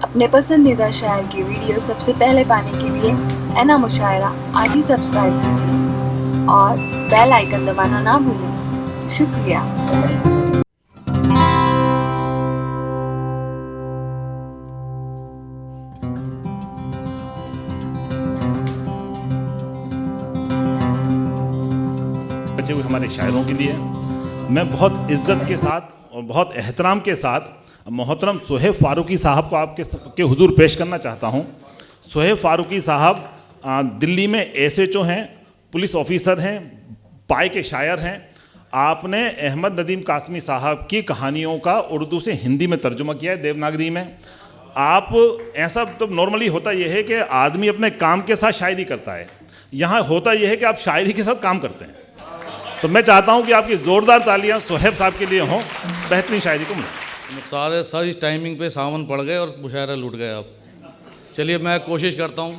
अपने पसंदीदा शायर की वीडियो सबसे पहले पाने के लिए एना मुशायरा आज ही सब्सक्राइब कीजिए और बेल आइकन दबाना ना भूलें। शुक्रिया। बचे हुए हमारे शायरों के लिए मैं बहुत इज्जत के साथ और बहुत एहतराम के साथ मोहतरम सोहेब फारूकी साहब को आपके हुजूर पेश करना चाहता हूं। सोहेब फारूकी साहब दिल्ली में एसएचओ हैं, पुलिस ऑफिसर हैं, पाए के शायर हैं। आपने अहमद नदीम कासमी साहब की कहानियों का उर्दू से हिंदी में तर्जुमा किया है, देवनागरी में। आप ऐसा तो नॉर्मली होता यह है कि आदमी अपने काम के साथ शायरी करता है, यहाँ होता यह है कि आप शायरी के साथ काम करते हैं। तो मैं चाहता हूं कि आपकी ज़ोरदार तालियां सोहेब साहब के लिए हों, बेहतरीन शायरी को मिले। सारे सर इस टाइमिंग पे सावन पड़ गए और मुशायरा लूट गए आप। चलिए मैं कोशिश करता हूँ।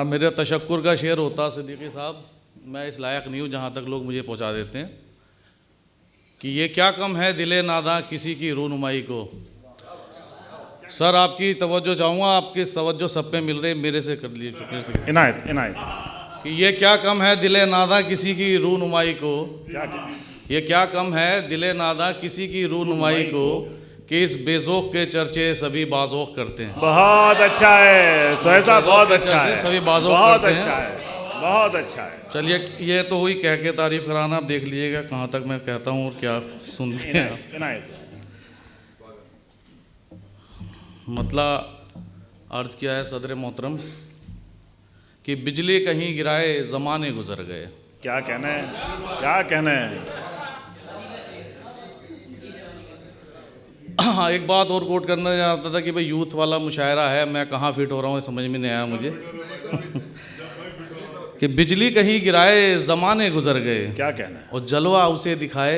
मेरे तशक्कुर का शेर होता सिद्दीकी साहब, मैं इस लायक नहीं हूँ जहाँ तक लोग मुझे पहुँचा देते हैं कि ये क्या कम है दिले नादा किसी की रूनुमाई को। सर आपकी तवज्जो चाहूँगा, आपकी तवज्जो सब पे मिल रही, मेरे से कर लीजिए इनायत इनायत कि ये क्या कम है दिले नादा किसी की रूनुमाई को। क्या ये क्या कम है दिले नादा किसी की रूनुमाई को कि इस बेज़ौक़ के चर्चे सभी बाज़ौक़ करते हैं। बहुत अच्छा है सोहेब साहब, बहुत अच्छा है, सभी बाज़ौक़ बहुत करते अच्छा हैं। है, बहुत अच्छा है। चलिए ये तो हुई कह के तारीफ़ कराना, आप देख लीजिएगा कहाँ तक मैं कहता हूँ और क्या सुनते हैं। इनायत मतलब अर्ज़ किया है सदर मोहतरम कि बिजली कहीं गिराए ज़माने गुज़र गए। क्या कहना है, क्या कहना है। हाँ, एक बात और कोट करना चाहता था कि भाई यूथ वाला मुशायरा है, मैं कहाँ फिट हो रहा हूँ समझ में नहीं आया मुझे। कि बिजली कहीं गिराए ज़माने गुज़र गए, क्या कहना है, और जलवा उसे दिखाए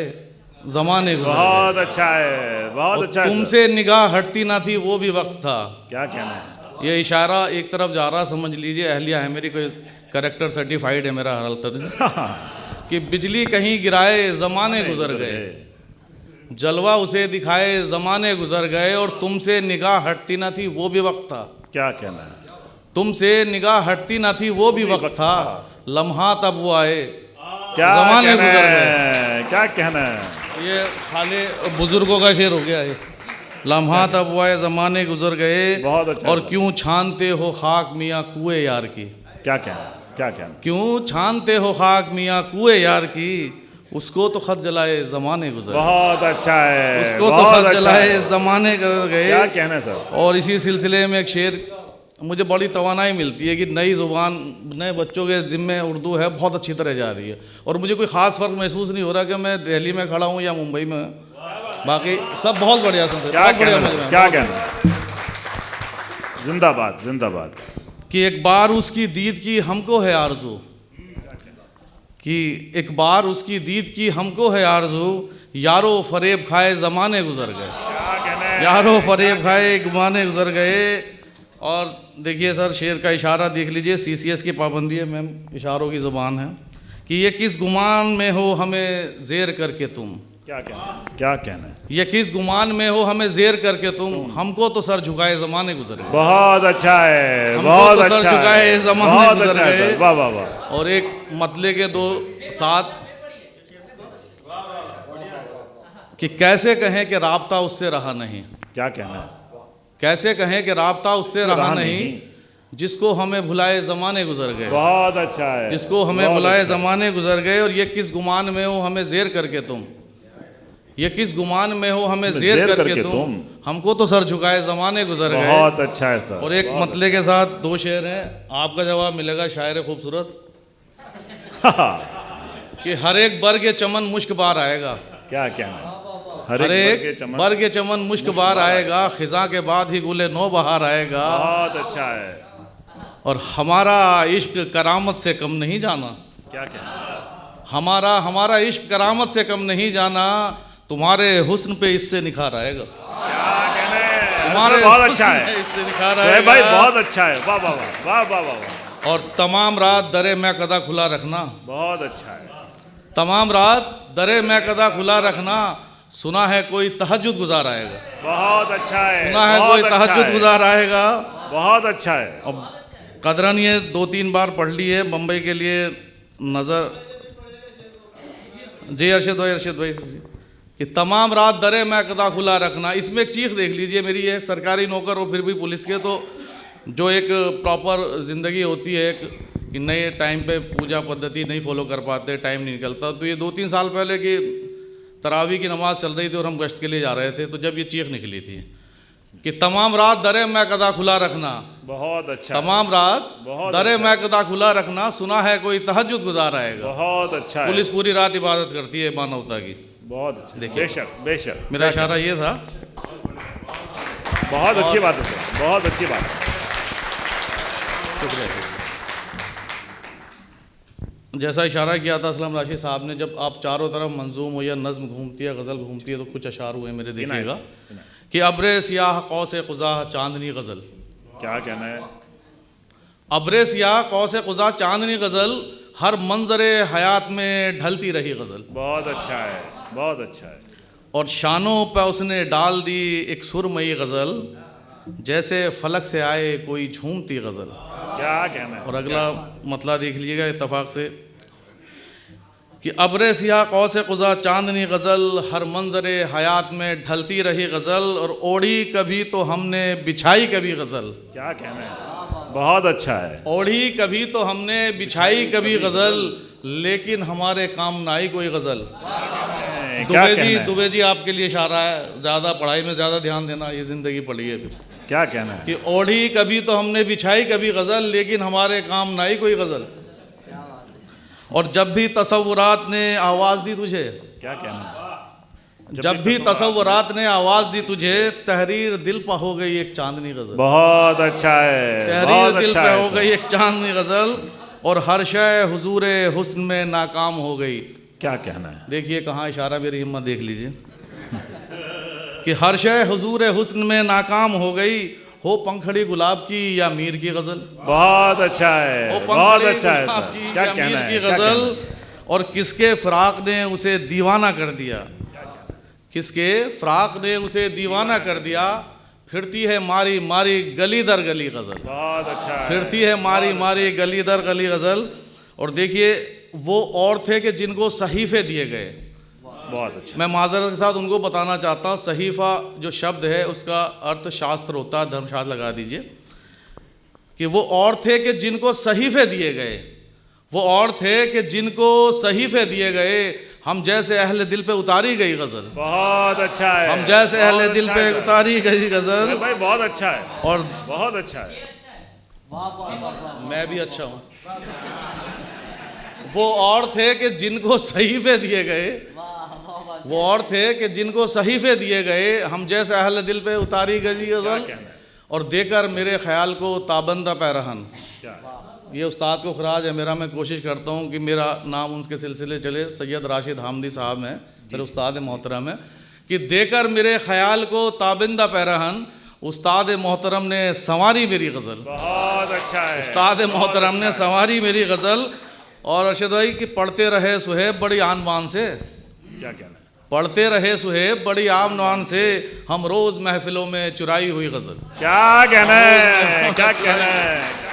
ज़माने गुज़र गए। बहुत अच्छा है, बहुत अच्छा है। तुमसे निगाह हटती ना थी वो भी वक्त था। क्या कहना है। ये इशारा एक तरफ जा रहा, समझ लीजिए अहलिया है मेरी, कोई करेक्टर सर्टिफाइड है मेरा हर तरह कि बिजली कहीं गिराए ज़माने गुज़र गए, जलवा उसे दिखाए ज़माने गुज़र गए, और तुमसे निगाह हटती ना थी वो भी वक्त था। क्या कहना है, तुमसे निगाह हटती ना थी वो भी वक्त था, लम्हा तब वो आए क्या ज़माने कहना गुज़र गए। है, क्या कहना है। ये खाली बुजुर्गों का शेर हो गया है। लम्हा तब वो आए ज़माने गुज़र गए, बहुत अच्छा। और क्यों छानते हो खाक मियाँ कुएं यार की। क्या कहना, क्या कहना। क्यों छानते हो खाक मियाँ कुएं यार की, उसको तो खत जलाए ज़माने गुज़र गए। बहुत अच्छा है, उसको तो बहुत खत अच्छा जलाए है। ज़माने गुज़र गए। क्या कहना सर। और इसी सिलसिले में एक शेर मुझे बड़ी तवानाई मिलती है कि नई ज़ुबान नए बच्चों के ज़िम्मे उर्दू है, बहुत अच्छी तरह जा रही है, और मुझे कोई ख़ास फ़र्क महसूस नहीं हो रहा कि मैं दिल्ली में खड़ा हूँ या मुंबई में। बाकी सब बहुत बढ़िया सुनते, क्या बहुत बढ़िया कहना, मज़े में। क्या कहना। जिंदाबाद जिंदाबाद। कि एक बार उसकी दीद की हमको है आरज़ू, कि एक बार उसकी दीद की हमको है आरज़ू, यारो फरेब खाए ज़माने गुज़र गए। यारो फरेब खाए ज़माने गुज़र गए। और देखिए सर शेर का इशारा देख लीजिए, सीसीएस की पाबंदी है मैम, इशारों की ज़ुबान है कि ये किस गुमान में हो हमें ज़ेर करके तुम। क्या कहना, क्या कहना है। ये किस गुमान में हो हमें ज़ेर करके तुम, हमको तो सर झुकाए ज़माने गुज़र गए। बहुत अच्छा है, हमको बहुत तो अच्छा सर झुकाए है, ज़माने बहुत गुज़र अच्छा है गए। सर, वाह वाह वाह। और एक मतले के दो साथ कि कैसे कहें कि राब्ता उससे रहा नहीं। क्या कहना है। कैसे कहें कि राब्ता उससे रहा नहीं, जिसको हमें भुलाए ज़माने गुज़र गए। बहुत अच्छा है, जिसको हमें भुलाए ज़माने गुज़र गए। और ये किस गुमान में हो हमें ज़ेर करके तुम, ये किस गुमान में हो हमें ज़ेर करके तुम, हमको तो सर झुकाए ज़माने गुज़र गए। बहुत अच्छा है सर। और एक मतले के साथ दो शेर हैं, आपका जवाब मिलेगा शायर खूबसूरत कि हर एक बर्ग चमन मुश्क बार आएगा। क्या कहना। हर एक बर्ग चमन मुश्क बार आएगा, खिज़ां के बाद ही गुले नो बहार आएगा। बहुत अच्छा है। और हमारा इश्क करामत से कम नहीं जाना। क्या कहना। हमारा इश्क करामत से कम नहीं जाना, तुम्हारे हुस्न पे इससे निखार आएगा। क्या कहना। तुम्हारे बहुत अच्छा है, इससे निखार सोहेब आएगा भाई बहुत अच्छा है, वाह वाह वाह वाह वाह वाह। और तमाम रात दरे मैं कदा खुला रखना। बहुत अच्छा है। तमाम रात दरे मैं कदा खुला रखना, सुना है कोई तहज्जुद गुजार आएगा। बहुत अच्छा है, सुना है बहुत कोई अच्छा तहज्जुद है, गुजार आएगा। बहुत अच्छा है। अब कदरन ये 2-3 बार पढ़ ली है बम्बई के लिए नज़र। जी अरशद भाई कि तमाम रात दरे मैं कदा खुला रखना, इसमें एक चीख देख लीजिए मेरी। है सरकारी नौकर हो फिर भी पुलिस के, तो जो एक प्रॉपर ज़िंदगी होती है कि नए टाइम पे पूजा पद्धति नहीं फॉलो कर पाते, टाइम नहीं निकलता। तो ये 2-3 साल पहले की तरावी की नमाज़ चल रही थी और हम गश्त के लिए जा रहे थे, तो जब ये चीख निकली थी कि तमाम रात दरे मैं कदा खुला रखना, बहुत अच्छा, तमाम रात बहुत दरे अच्छा। मैं कदा खुला रखना, सुना है कोई तहज्जुद गुजार आएगा। बहुत अच्छा है। पुलिस पूरी रात इबादत करती है मानवता की। बहुत अच्छा, देखिए। बेशक बेशक। मेरा इशारा ये था। बहुत अच्छी बात है, बहुत अच्छी बात है। शुक्रिया। जैसा इशारा किया था असलम राशिद साहब ने, जब आप चारों तरफ मंजूम हो या नज़्म घूमती है, गज़ल घूमती है, तो कुछ अशार हुए मेरे देखिएगा कि अब्रे सियाह कौसे क़ुज़ा चांदनी गज़ल। क्या कहना है? अब्रे सियाह कौसे क़ुज़ा चांदनी गज़ल, हर मंजरे हयात में ढलती रही गज़ल। बहुत अच्छा है, बहुत अच्छा है। और शानों पे उसने डाल दी एक सुरमई गज़ल, जैसे फलक से आए कोई झूमती गज़ल। क्या कहना है? और अगला मतला देख लीजिएगा इत्तफाक से कि अब्रे सियाह कौसे क़ुज़ा चांदनी गज़ल, हर मंजरे हयात में ढलती रही गज़ल, और ओढ़ी कभी तो हमने बिछाई कभी गज़ल। क्या कहना है? बहुत अच्छा है। ओढ़ी कभी तो हमने बिछाई कभी गज़ल, लेकिन हमारे काम ना आई कोई गज़ल। क्या कहना है? दुबे जी आपके लिए इशारा है, ज़्यादा पढ़ाई में ज़्यादा ध्यान देना, ये ज़िंदगी पड़ी है। फिर क्या कहना है? कि ओढ़ी कभी तो हमने बिछाई कभी गज़ल, लेकिन हमारे काम ना आई कोई गज़ल। और जब भी तसव्वुरात ने आवाज़ दी तुझे, क्या कहना है? जब भी तसव्वुरात ने आवाज़ दी तुझे, तहरीर दिल पर हो गई एक चांदनी गज़ल। बहुत अच्छा है, तहरीर बहुत दिल अच्छा पे है। हो गई एक चांदनी गज़ल, और हर शय हुजूर हुस्न में नाकाम हो गई। क्या कहना है? देखिए कहाँ इशारा, मेरी हिम्मत देख लीजिए कि हर शय हुजूर हुस्न में नाकाम हो गई, हो पंखड़ी गुलाब की या मीर की गज़ल। बहुत अच्छा है, हो बहुत पंखड़ी अच्छा है गुलाब सर। की क्या या कहना मीर है? की क्या कहना गज़ल, है? और किसके फ़राक़ ने उसे दीवाना कर दिया, किसके फ़राक़ ने उसे दीवाना कर दिया, फिरती है मारी मारी गली दर गली गज़ल। बहुत अच्छा है। फिरती है मारी मारी गली दर गली गज़ल। और देखिए वो और थे कि जिनको सहीफ़े दिए गए। बहुत अच्छा। मैं माज़रत के साथ उनको बताना चाहता हूँ, सहीफ़ा जो शब्द है उसका अर्थ शास्त्र होता है, धर्मशास्त्र लगा दीजिए, कि वो और थे कि जिनको सहीफ़े दिए गए, वो और थे कि जिनको सहीफ़े दिए गए, हम जैसे अहले दिल पे उतारी गई गज़ल। बहुत अच्छा है। हम जैसे अहले बहुत दिल अच्छा पे है सर। उतारी गई गज़ल। भाई बहुत अच्छा है, और बहुत अच्छा है। मैं भी अच्छा हूँ। वो और थे कि जिनको सहीफ़े दिए गए, वो और थे कि जिनको सहीफ़े दिए गए, हम जैसे अहले दिल पे उतारी गई गज़ल, कहना है? और देकर मेरे ख्याल को ताबंदा पैरहन। क्या? ये उस्ताद को खराज है मेरा, मैं कोशिश करता हूँ कि मेरा नाम उनके सिलसिले चले। सैयद राशिद हामदी साहब हैं, मेरे उस्ताद मोहतरम हैं, कि देकर मेरे ख्याल को ताबिंदा पैरहन, उस्ताद मोहतरम ने संवारी मेरी गज़ल। बहुत अच्छा है। उस्ताद मोहतरम ने संवारी मेरी गज़ल। और अरशद भाई कि पढ़ते रहे सुहेब बड़ी आन बान से, क्या कहना है? पढ़ते रहे सुहेब बड़ी आन बान से, हम रोज़ महफिलों में चुराई हुई गज़ल। क्या कहना है? क्या कहना है?